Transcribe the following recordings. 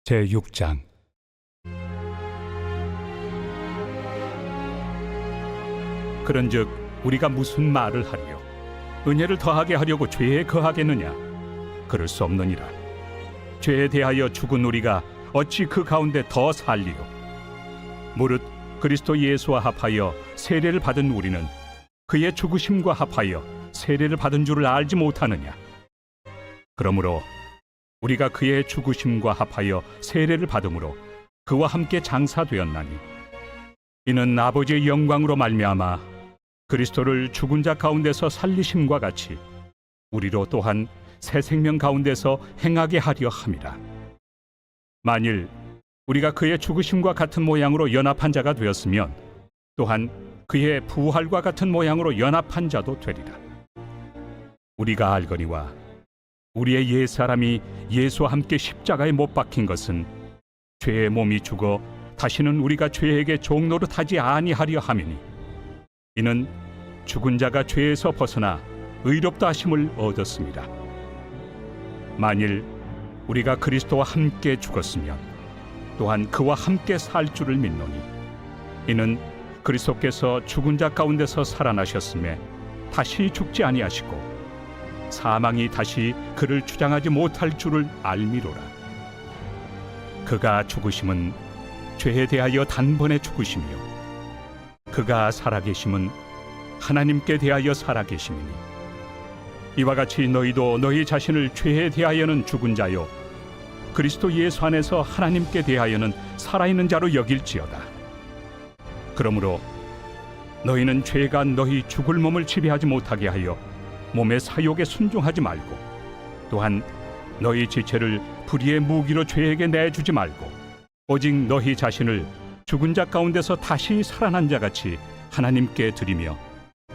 제6장. 그런즉 우리가 무슨 말을 하리요? 은혜를 더하게 하려고 죄에 거하겠느냐? 그럴 수 없느니라. 죄에 대하여 죽은 우리가 어찌 그 가운데 더 살리요? 무릇 그리스도 예수와 합하여 세례를 받은 우리는 그의 죽으심과 합하여 세례를 받은 줄을 알지 못하느냐? 그러므로 우리가 그의 죽으심과 합하여 세례를 받음으로 그와 함께 장사되었나니, 이는 아버지의 영광으로 말미암아 그리스도를 죽은 자 가운데서 살리심과 같이 우리로 또한 새 생명 가운데서 행하게 하려 함이라. 만일 우리가 그의 죽으심과 같은 모양으로 연합한 자가 되었으면 또한 그의 부활과 같은 모양으로 연합한 자도 되리라. 우리가 알거니와 우리의 옛사람이 예수와 함께 십자가에 못 박힌 것은 죄의 몸이 죽어 다시는 우리가 죄에게 종노릇하지 아니하려 함이니, 이는 죽은 자가 죄에서 벗어나 의롭다 하심을 얻었습니다. 만일 우리가 그리스도와 함께 죽었으면 또한 그와 함께 살 줄을 믿노니, 이는 그리스도께서 죽은 자 가운데서 살아나셨음에 다시 죽지 아니하시고 사망이 다시 그를 주장하지 못할 줄을 알미로라. 그가 죽으심은 죄에 대하여 단번에 죽으시며 그가 살아계심은 하나님께 대하여 살아계심이니, 이와 같이 너희도 너희 자신을 죄에 대하여는 죽은 자요 그리스도 예수 안에서 하나님께 대하여는 살아있는 자로 여길지어다. 그러므로 너희는 죄가 너희 죽을 몸을 지배하지 못하게 하여 몸의 사욕에 순종하지 말고, 또한 너희 지체를 불의의 무기로 죄에게 내주지 말고, 오직 너희 자신을 죽은 자 가운데서 다시 살아난 자같이 하나님께 드리며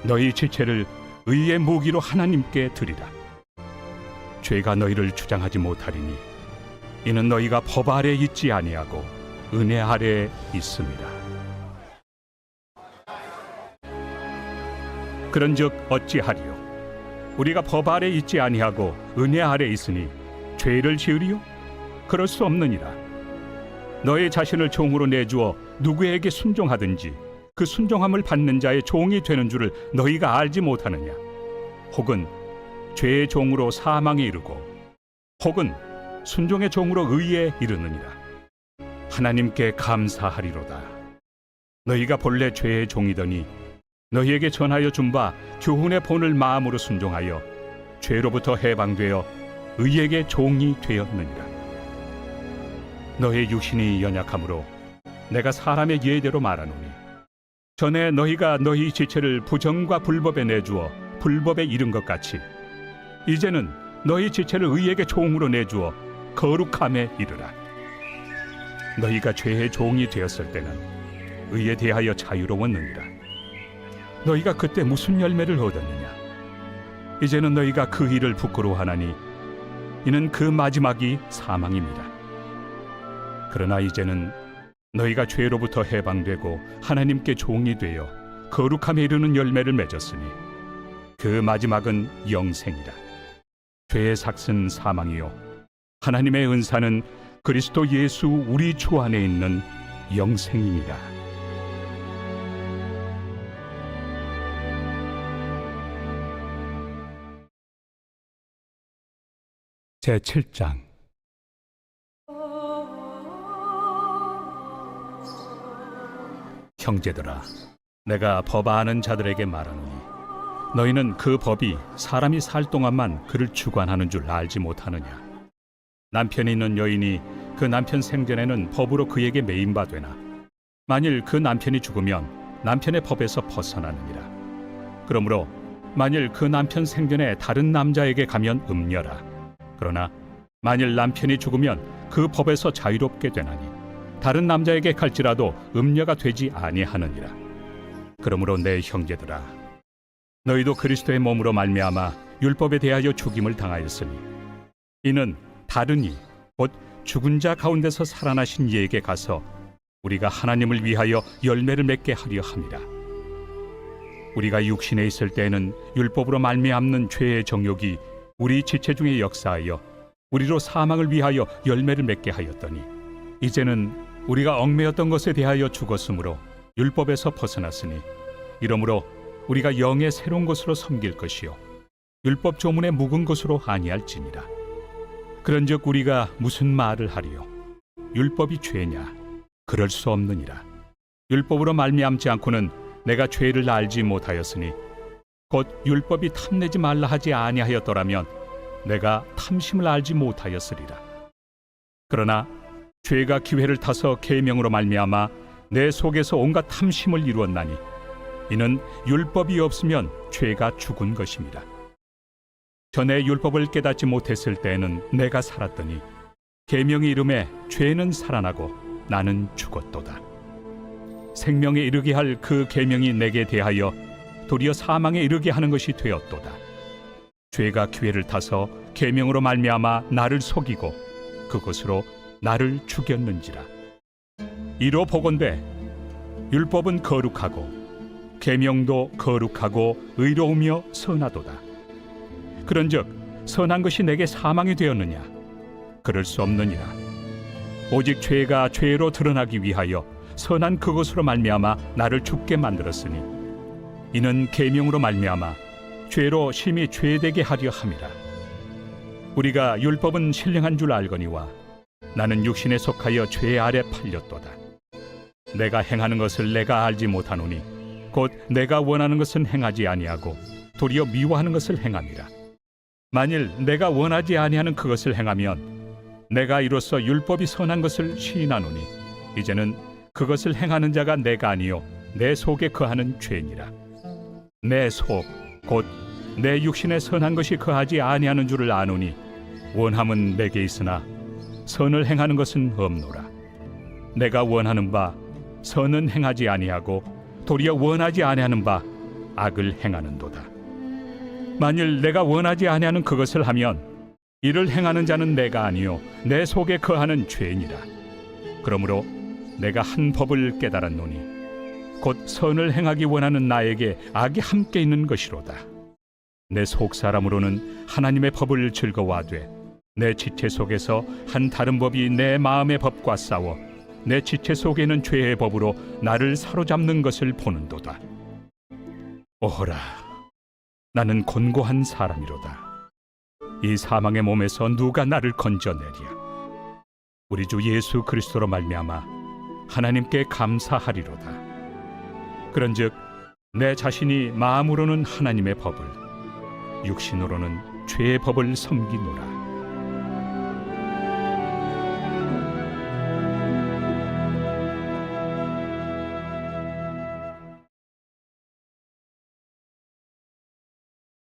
너희 지체를 의의 무기로 하나님께 드리라. 죄가 너희를 주장하지 못하리니, 이는 너희가 법 아래 있지 아니하고 은혜 아래 있습니다. 그런즉 어찌하리요? 우리가 법 아래 있지 아니하고 은혜 아래 있으니 죄를 지으리요? 그럴 수 없느니라. 너희 자신을 종으로 내주어 누구에게 순종하든지 그 순종함을 받는 자의 종이 되는 줄을 너희가 알지 못하느냐? 혹은 죄의 종으로 사망에 이르고 혹은 순종의 종으로 의에 이르느니라. 하나님께 감사하리로다. 너희가 본래 죄의 종이더니 너희에게 전하여 준 바 교훈의 본을 마음으로 순종하여 죄로부터 해방되어 의에게 종이 되었느니라. 너희 육신이 연약함으로 내가 사람의 예대로 말하노니, 전에 너희가 너희 지체를 부정과 불법에 내주어 불법에 이른 것 같이 이제는 너희 지체를 의에게 종으로 내주어 거룩함에 이르라. 너희가 죄의 종이 되었을 때는 의에 대하여 자유로웠느니라. 너희가 그때 무슨 열매를 얻었느냐? 이제는 너희가 그 일을 부끄러워하나니 이는 그 마지막이 사망입니다. 그러나 이제는 너희가 죄로부터 해방되고 하나님께 종이 되어 거룩함에 이르는 열매를 맺었으니 그 마지막은 영생이라. 죄의 삭은 사망이요 하나님의 은사는 그리스도 예수 우리 주 안에 있는 영생입니다. 제7장. 형제들아, 내가 법 아는 자들에게 말하노니, 너희는 그 법이 사람이 살 동안만 그를 주관하는 줄 알지 못하느냐? 남편이 있는 여인이 그 남편 생전에는 법으로 그에게 매인 바 되나, 만일 그 남편이 죽으면 남편의 법에서 벗어나느니라. 그러므로 만일 그 남편 생전에 다른 남자에게 가면 음녀라. 그러나 만일 남편이 죽으면 그 법에서 자유롭게 되나니 다른 남자에게 갈지라도 음녀가 되지 아니하느니라. 그러므로 내 형제들아, 너희도 그리스도의 몸으로 말미암아 율법에 대하여 죽임을 당하였으니, 이는 다른 이 곧 죽은 자 가운데서 살아나신 이에게 가서 우리가 하나님을 위하여 열매를 맺게 하려 함이라. 우리가 육신에 있을 때에는 율법으로 말미암는 죄의 정욕이 우리 지체 중에 역사하여 우리로 사망을 위하여 열매를 맺게 하였더니, 이제는 우리가 얽매였던 것에 대하여 죽었으므로 율법에서 벗어났으니 이러므로 우리가 영의 새로운 것으로 섬길 것이요 율법 조문의 묵은 것으로 아니할지니라. 그런즉 우리가 무슨 말을 하리요? 율법이 죄냐? 그럴 수 없느니라. 율법으로 말미암지 않고는 내가 죄를 알지 못하였으니 곧 율법이 탐내지 말라 하지 아니하였더라면 내가 탐심을 알지 못하였으리라. 그러나 죄가 기회를 타서 계명으로 말미암아 내 속에서 온갖 탐심을 이루었나니 이는 율법이 없으면 죄가 죽은 것입니다. 전에 율법을 깨닫지 못했을 때에는 내가 살았더니 계명이 이름에 죄는 살아나고 나는 죽었도다. 생명에 이르게 할 그 계명이 내게 대하여 도리어 사망에 이르게 하는 것이 되었도다. 죄가 기회를 타서 계명으로 말미암아 나를 속이고 그것으로 나를 죽였는지라. 이로 보건대 율법은 거룩하고 계명도 거룩하고 의로우며 선하도다. 그런즉 선한 것이 내게 사망이 되었느냐? 그럴 수 없느니라. 오직 죄가 죄로 드러나기 위하여 선한 그것으로 말미암아 나를 죽게 만들었으니 이는 계명으로 말미암아 죄로 심히 죄되게 하려 함이라. 우리가 율법은 신령한 줄 알거니와 나는 육신에 속하여 죄 아래 팔렸도다. 내가 행하는 것을 내가 알지 못하노니 곧 내가 원하는 것은 행하지 아니하고 도리어 미워하는 것을 행함이라. 만일 내가 원하지 아니하는 그것을 행하면 내가 이로써 율법이 선한 것을 시인하노니 이제는 그것을 행하는 자가 내가 아니요 내 속에 거하는 죄니라. 내 속 곧 내 육신에 선한 것이 거하지 아니하는 줄을 아노니 원함은 내게 있으나 선을 행하는 것은 없노라. 내가 원하는 바 선은 행하지 아니하고 도리어 원하지 아니하는 바 악을 행하는도다. 만일 내가 원하지 아니하는 그것을 하면 이를 행하는 자는 내가 아니요 내 속에 거하는 죄니라. 그러므로 내가 한 법을 깨달았노니 곧 선을 행하기 원하는 나에게 악이 함께 있는 것이로다. 내 속 사람으로는 하나님의 법을 즐거워하되 내 지체 속에서 한 다른 법이 내 마음의 법과 싸워 내 지체 속에는 죄의 법으로 나를 사로잡는 것을 보는도다. 오호라, 나는 곤고한 사람이로다. 이 사망의 몸에서 누가 나를 건져내랴? 우리 주 예수 그리스도로 말미암아 하나님께 감사하리로다. 그런즉 내 자신이 마음으로는 하나님의 법을 육신으로는 죄의 법을 섬기노라.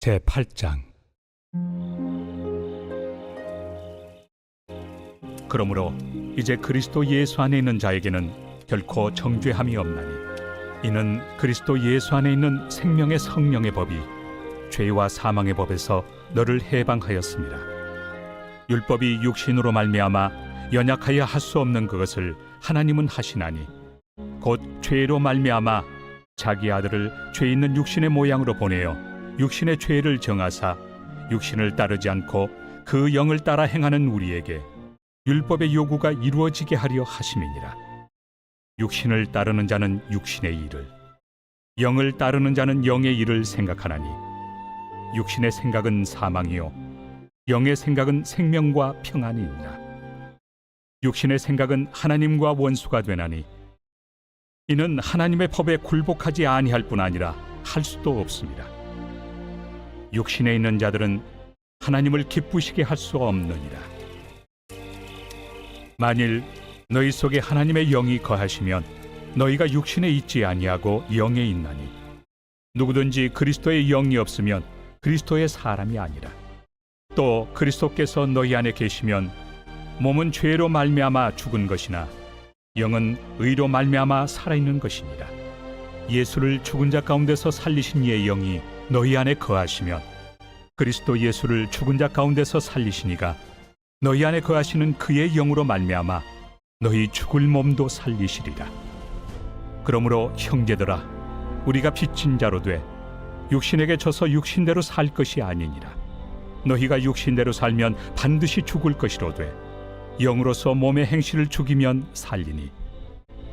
제8장. 그러므로 이제 그리스도 예수 안에 있는 자에게는 결코 정죄함이 없나니 이는 그리스도 예수 안에 있는 생명의 성령의 법이 죄와 사망의 법에서 너를 해방하였습니다. 율법이 육신으로 말미암아 연약하여 할 수 없는 그것을 하나님은 하시나니 곧 죄로 말미암아 자기 아들을 죄 있는 육신의 모양으로 보내어 육신의 죄를 정하사 육신을 따르지 않고 그 영을 따라 행하는 우리에게 율법의 요구가 이루어지게 하려 하심이니라. 육신을 따르는 자는 육신의 일을, 영을 따르는 자는 영의 일을 생각하나니 육신의 생각은 사망이요 영의 생각은 생명과 평안이니라. 육신의 생각은 하나님과 원수가 되나니 이는 하나님의 법에 굴복하지 아니할 뿐 아니라 할 수도 없습니다. 육신에 있는 자들은 하나님을 기쁘시게 할 수 없느니라. 만일 너희 속에 하나님의 영이 거하시면 너희가 육신에 있지 아니하고 영에 있나니 누구든지 그리스도의 영이 없으면 그리스도의 사람이 아니라. 또 그리스도께서 너희 안에 계시면 몸은 죄로 말미암아 죽은 것이나 영은 의로 말미암아 살아있는 것이니라. 예수를 죽은 자 가운데서 살리신 이의 영이 너희 안에 거하시면 그리스도 예수를 죽은 자 가운데서 살리시니가 너희 안에 거하시는 그의 영으로 말미암아 너희 죽을 몸도 살리시리라. 그러므로 형제들아, 우리가 빚진 자로 돼 육신에게 져서 육신대로 살 것이 아니니라. 너희가 육신대로 살면 반드시 죽을 것이로되 영으로서 몸의 행실을 죽이면 살리니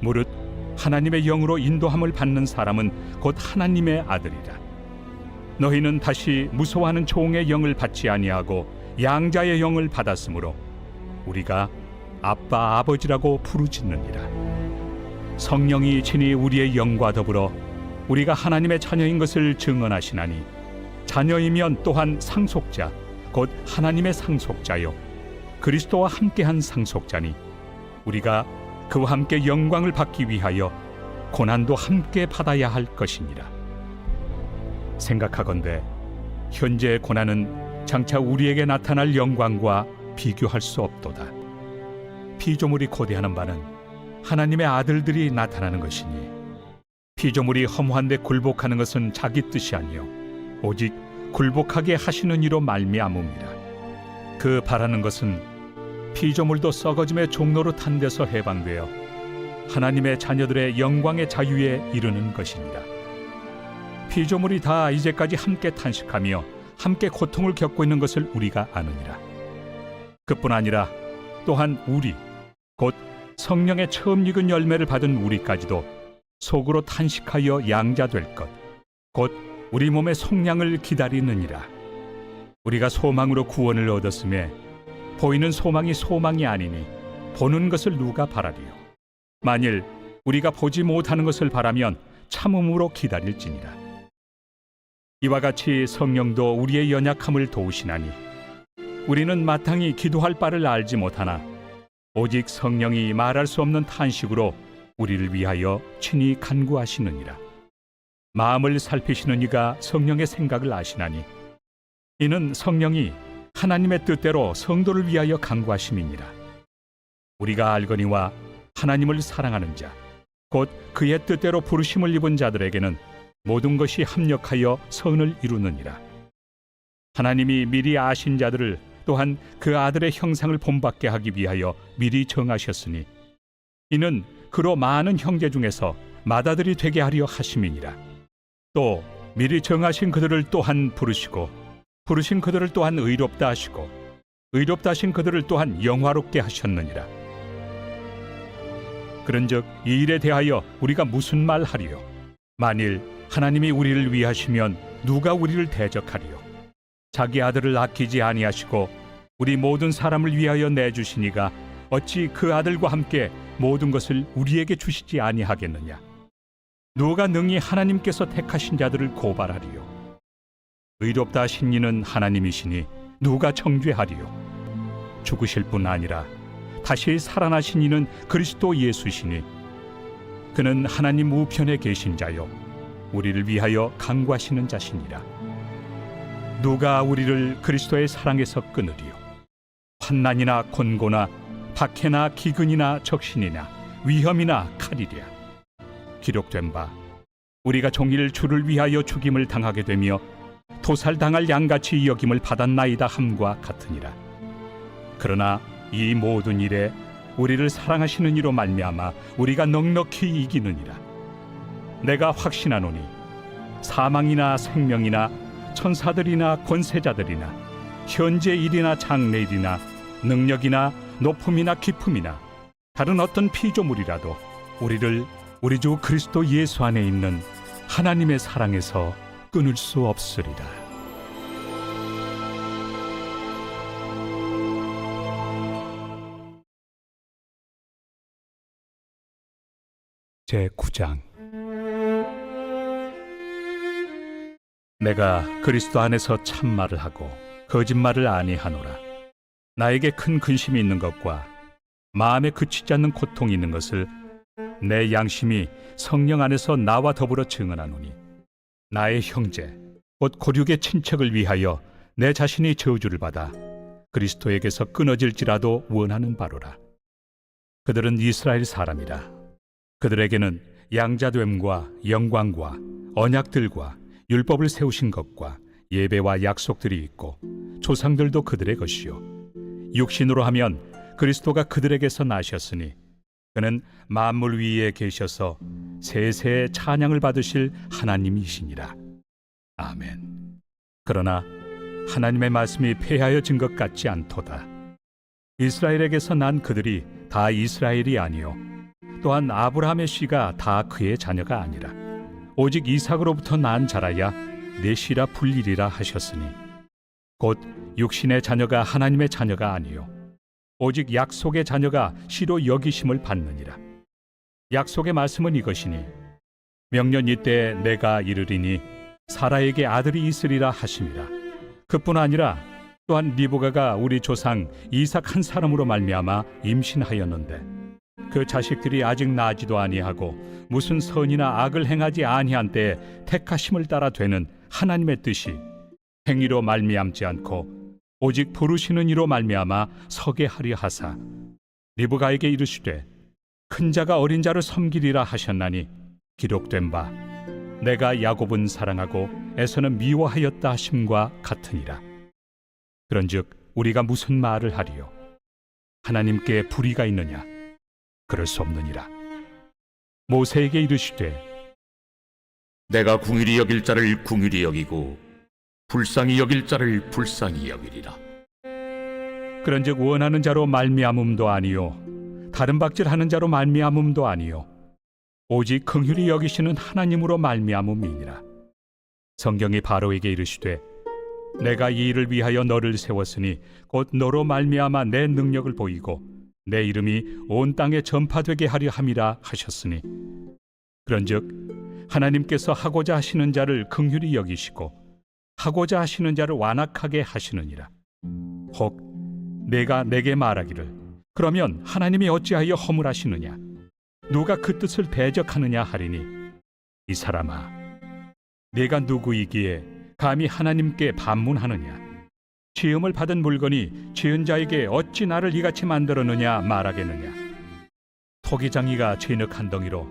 무릇 하나님의 영으로 인도함을 받는 사람은 곧 하나님의 아들이라. 너희는 다시 무서워하는 종의 영을 받지 아니하고 양자의 영을 받았으므로 우리가 아빠 아버지라고 부르짖느니라. 성령이 친히 우리의 영과 더불어 우리가 하나님의 자녀인 것을 증언하시나니 자녀이면 또한 상속자 곧 하나님의 상속자요 그리스도와 함께한 상속자니 우리가 그와 함께 영광을 받기 위하여 고난도 함께 받아야 할 것이니라. 생각하건대 현재의 고난은 장차 우리에게 나타날 영광과 비교할 수 없도다. 피조물이 고대하는 바는 하나님의 아들들이 나타나는 것이니 피조물이 허무한데 굴복하는 것은 자기 뜻이 아니요 오직 굴복하게 하시는 이로 말미암음이라. 그 바라는 것은 피조물도 썩어짐의 종로로 탄 데서 해방되어 하나님의 자녀들의 영광의 자유에 이르는 것이니라. 피조물이 다 이제까지 함께 탄식하며 함께 고통을 겪고 있는 것을 우리가 아느니라. 그뿐 아니라 또한 우리 곧 성령의 처음 익은 열매를 받은 우리까지도 속으로 탄식하여 양자될 것 곧 우리 몸의 속량을 기다리느니라. 우리가 소망으로 구원을 얻었음에 보이는 소망이 소망이 아니니 보는 것을 누가 바라리요. 만일 우리가 보지 못하는 것을 바라면 참음으로 기다릴지니라. 이와 같이 성령도 우리의 연약함을 도우시나니 우리는 마땅히 기도할 바를 알지 못하나 오직 성령이 말할 수 없는 탄식으로 우리를 위하여 친히 간구하시느니라. 마음을 살피시는 이가 성령의 생각을 아시나니 이는 성령이 하나님의 뜻대로 성도를 위하여 간구하심이니라. 우리가 알거니와 하나님을 사랑하는 자 곧 그의 뜻대로 부르심을 입은 자들에게는 모든 것이 합력하여 선을 이루느니라. 하나님이 미리 아신 자들을 또한 그 아들의 형상을 본받게 하기 위하여 미리 정하셨으니 이는 그로 많은 형제 중에서 맏아들이 되게 하려 하심이니라. 또 미리 정하신 그들을 또한 부르시고 부르신 그들을 또한 의롭다 하시고 의롭다 하신 그들을 또한 영화롭게 하셨느니라. 그런즉 이 일에 대하여 우리가 무슨 말 하리요? 만일 하나님이 우리를 위하시면 누가 우리를 대적하리요? 자기 아들을 아끼지 아니하시고 우리 모든 사람을 위하여 내주시니가 어찌 그 아들과 함께 모든 것을 우리에게 주시지 아니하겠느냐? 누가 능히 하나님께서 택하신 자들을 고발하리요? 의롭다 하신 이는 하나님이시니 누가 정죄하리요? 죽으실 뿐 아니라 다시 살아나신 이는 그리스도 예수시니 그는 하나님 우편에 계신 자요 우리를 위하여 간구하시는 자시니라. 누가 우리를 그리스도의 사랑에서 끊으리요? 환난이나 곤고나 박해나 기근이나 적신이나 위험이나 칼이랴. 기록된 바 우리가 종일 주를 위하여 죽임을 당하게 되며 도살당할 양같이 여김을 받았나이다 함과 같으니라. 그러나 이 모든 일에 우리를 사랑하시는 이로 말미암아 우리가 넉넉히 이기느니라. 내가 확신하노니 사망이나 생명이나 천사들이나 권세자들이나 현재 일이나 장래 일이나 능력이나 높음이나 깊음이나 다른 어떤 피조물이라도 우리를 우리 주 그리스도 예수 안에 있는 하나님의 사랑에서 끊을 수 없으리라. 제9장. 내가 그리스도 안에서 참말을 하고 거짓말을 아니하노라. 나에게 큰 근심이 있는 것과 마음에 그치지 않는 고통이 있는 것을 내 양심이 성령 안에서 나와 더불어 증언하노니 나의 형제 곧 고륙의 친척을 위하여 내 자신이 저주를 받아 그리스도에게서 끊어질지라도 원하는 바로라. 그들은 이스라엘 사람이라. 그들에게는 양자됨과 영광과 언약들과 율법을 세우신 것과 예배와 약속들이 있고 조상들도 그들의 것이요 육신으로 하면 그리스도가 그들에게서 나셨으니 그는 만물 위에 계셔서 세세의 찬양을 받으실 하나님이시니라. 아멘. 그러나 하나님의 말씀이 폐하여진 것 같지 않도다. 이스라엘에게서 난 그들이 다 이스라엘이 아니요 또한 아브라함의 씨가 다 그의 자녀가 아니라 오직 이삭으로부터 난 자라야 내 씨라 불리리라 하셨으니 곧 육신의 자녀가 하나님의 자녀가 아니요 오직 약속의 자녀가 씨로 여기심을 받느니라. 약속의 말씀은 이것이니 명년 이때에 내가 이르리니 사라에게 아들이 있으리라 하심이라. 그뿐 아니라 또한 리브가가 우리 조상 이삭 한 사람으로 말미암아 임신하였는데 그 자식들이 아직 나지도 아니하고 무슨 선이나 악을 행하지 아니한 때에 택하심을 따라 되는 하나님의 뜻이 행위로 말미암지 않고 오직 부르시는 이로 말미암아 서게 하려 하사 리브가에게 이르시되 큰 자가 어린 자를 섬기리라 하셨나니 기록된 바 내가 야곱은 사랑하고 에서는 미워하였다 하심과 같으니라. 그런즉 우리가 무슨 말을 하리요? 하나님께 불의가 있느냐? 그럴 수 없느니라. 모세에게 이르시되 내가 궁일이 여길 자를 궁일이 여기고 불쌍히 여길 자를 불쌍히 여기리라. 그런즉 원하는 자로 말미암음도 아니요 다른 박질하는 자로 말미암음도 아니요 오직 긍휼히 여기시는 하나님으로 말미암음이니라. 성경이 바로에게 이르시되 내가 이 일을 위하여 너를 세웠으니 곧 너로 말미암아 내 능력을 보이고 내 이름이 온 땅에 전파되게 하려 함이라 하셨으니 그런즉 하나님께서 하고자 하시는 자를 긍휼히 여기시고 하고자 하시는 자를 완악하게 하시느니라. 혹 내가 내게 말하기를 그러면 하나님이 어찌하여 허물하시느냐 누가 그 뜻을 대적하느냐 하리니 이 사람아 내가 누구이기에 감히 하나님께 반문하느냐 지음을 받은 물건이 지은 자에게 어찌 나를 이같이 만들었느냐 말하겠느냐. 토기장이가 진흙 한 덩이로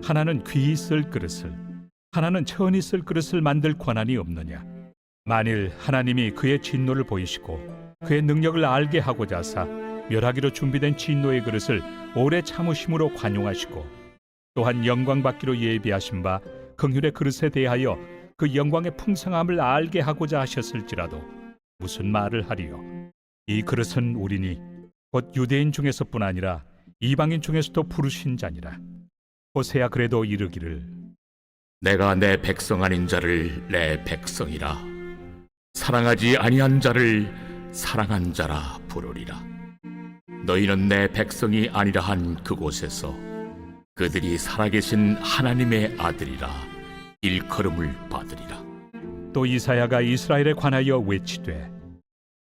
하나는 귀히 쓸 그릇을 하나는 천히 쓸 그릇을 만들 권한이 없느냐. 만일 하나님이 그의 진노를 보이시고 그의 능력을 알게 하고자 하사 멸하기로 준비된 진노의 그릇을 오래 참으심으로 관용하시고 또한 영광 받기로 예비하신 바 긍휼의 그릇에 대하여 그 영광의 풍성함을 알게 하고자 하셨을지라도 무슨 말을 하리요? 이 그릇은 우리니 곧 유대인 중에서뿐 아니라 이방인 중에서도 부르신 자니라. 호세야 그래도 이르기를 내가 내 백성 아닌 자를 내 백성이라 사랑하지 아니한 자를 사랑한 자라 부르리라. 너희는 내 백성이 아니라 한 그곳에서 그들이 살아계신 하나님의 아들이라 일컬음을 받으리라. 또 이사야가 이스라엘에 관하여 외치되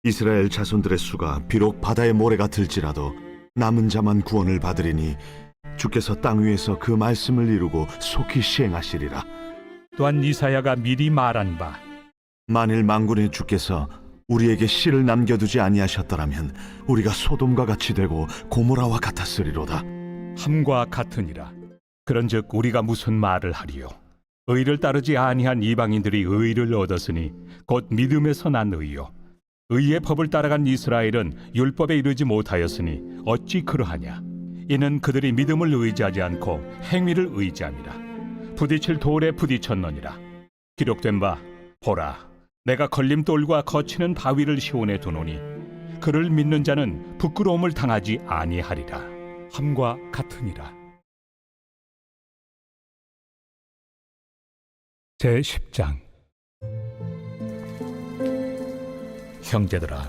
이스라엘 자손들의 수가 비록 바다의 모래가 들지라도 남은 자만 구원을 받으리니 주께서 땅 위에서 그 말씀을 이루고 속히 시행하시리라. 또한 이사야가 미리 말한 바 만일 만군의 주께서 우리에게 씨를 남겨두지 아니하셨더라면 우리가 소돔과 같이 되고 고모라와 같았으리로다. 함과 같으니라. 그런즉 우리가 무슨 말을 하리요? 의를 따르지 아니한 이방인들이 의를 얻었으니 곧 믿음에서 난 의요 의의 법을 따라간 이스라엘은 율법에 이르지 못하였으니 어찌 그러하냐. 이는 그들이 믿음을 의지하지 않고 행위를 의지함이라. 부딪힐 돌에 부딪혔느니라. 기록된 바 보라 내가 걸림돌과 거치는 바위를 시온에 두노니 그를 믿는 자는 부끄러움을 당하지 아니하리라. 함과 같으니라. 제10장. 형제들아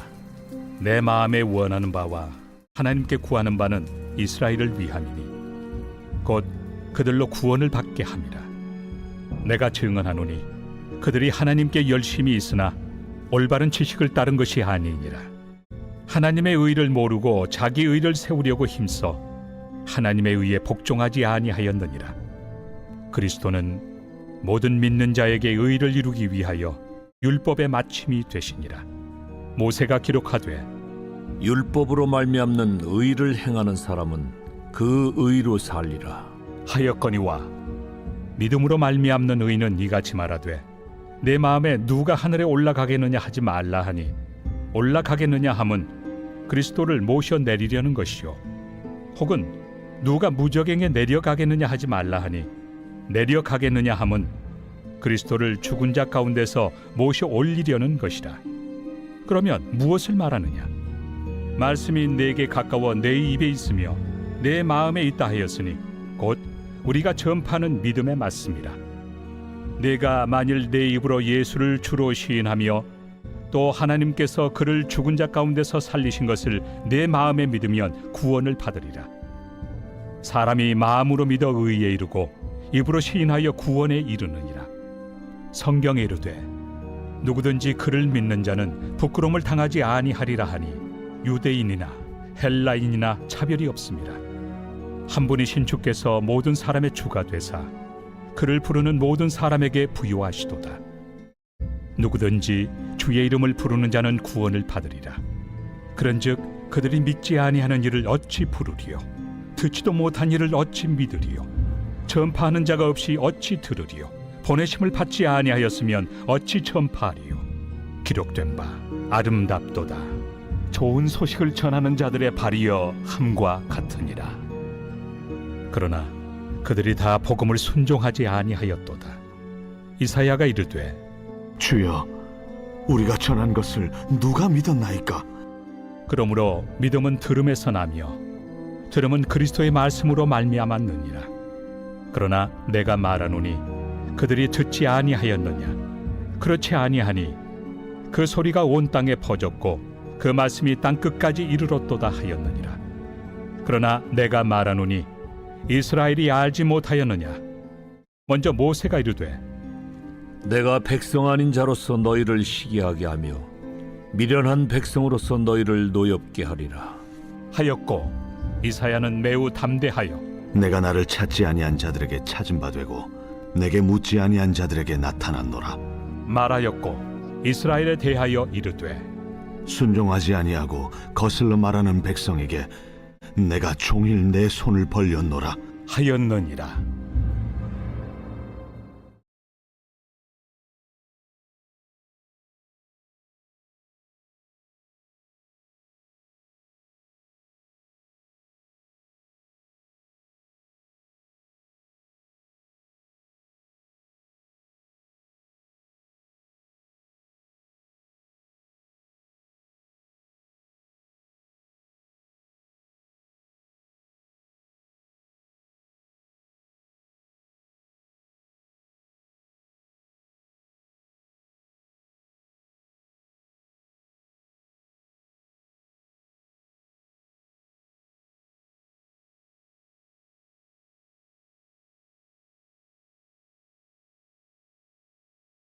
내 마음에 원하는 바와 하나님께 구하는 바는 이스라엘을 위함이니 곧 그들로 구원을 받게 함이라. 내가 증언하노니 그들이 하나님께 열심히 있으나 올바른 지식을 따른 것이 아니니라. 하나님의 의를 모르고 자기 의를 세우려고 힘써 하나님의 의에 복종하지 아니하였느니라. 그리스도는 모든 믿는 자에게 의를 이루기 위하여 율법의 마침이 되시니라. 모세가 기록하되 율법으로 말미암는 의를 행하는 사람은 그 의로 살리라 하였거니와 믿음으로 말미암는 의는 이같이 말하되 내 마음에 누가 하늘에 올라가겠느냐 하지 말라 하니 올라가겠느냐 함은 그리스도를 모셔 내리려는 것이요 혹은 누가 무저갱에 내려가겠느냐 하지 말라 하니 내려가겠느냐 함은 그리스도를 죽은 자 가운데서 모셔 올리려는 것이라. 그러면 무엇을 말하느냐? 말씀이 내게 가까워 내 입에 있으며 내 마음에 있다 하였으니 곧 우리가 전파하는 믿음의 말씀이라. 내가 만일 내 입으로 예수를 주로 시인하며 또 하나님께서 그를 죽은 자 가운데서 살리신 것을 내 마음에 믿으면 구원을 받으리라. 사람이 마음으로 믿어 의에 이르고 입으로 시인하여 구원에 이르느니라. 성경에 이르되 누구든지 그를 믿는 자는 부끄러움을 당하지 아니하리라 하니 유대인이나 헬라인이나 차별이 없습니다. 한 분이신 주께서 모든 사람의 주가 되사 그를 부르는 모든 사람에게 부요하시도다. 누구든지 주의 이름을 부르는 자는 구원을 받으리라. 그런즉 그들이 믿지 아니하는 일을 어찌 부르리요? 듣지도 못한 일을 어찌 믿으리요? 전파하는 자가 없이 어찌 들으리요? 보내심을 받지 아니하였으면 어찌 전파하리요? 기록된 바 아름답도다. 좋은 소식을 전하는 자들의 발이여 함과 같으니라. 그러나 그들이 다 복음을 순종하지 아니하였도다. 이사야가 이르되 주여, 우리가 전한 것을 누가 믿었나이까? 그러므로 믿음은 들음에서 나며 들음은 그리스도의 말씀으로 말미암았느니라. 그러나 내가 말하노니 그들이 듣지 아니하였느냐? 그렇지 아니하니 그 소리가 온 땅에 퍼졌고 그 말씀이 땅 끝까지 이르렀도다 하였느니라. 그러나 내가 말하노니 이스라엘이 알지 못하였느냐? 먼저 모세가 이르되 내가 백성 아닌 자로서 너희를 시기하게 하며 미련한 백성으로서 너희를 노엽게 하리라. 하였고 이사야는 매우 담대하여 내가 나를 찾지 아니한 자들에게 찾은 바 되고 내게 묻지 아니한 자들에게 나타났노라. 말하였고 이스라엘에 대하여 이르되 순종하지 아니하고 거슬러 말하는 백성에게 내가 종일 내 손을 벌렸노라. 하였느니라.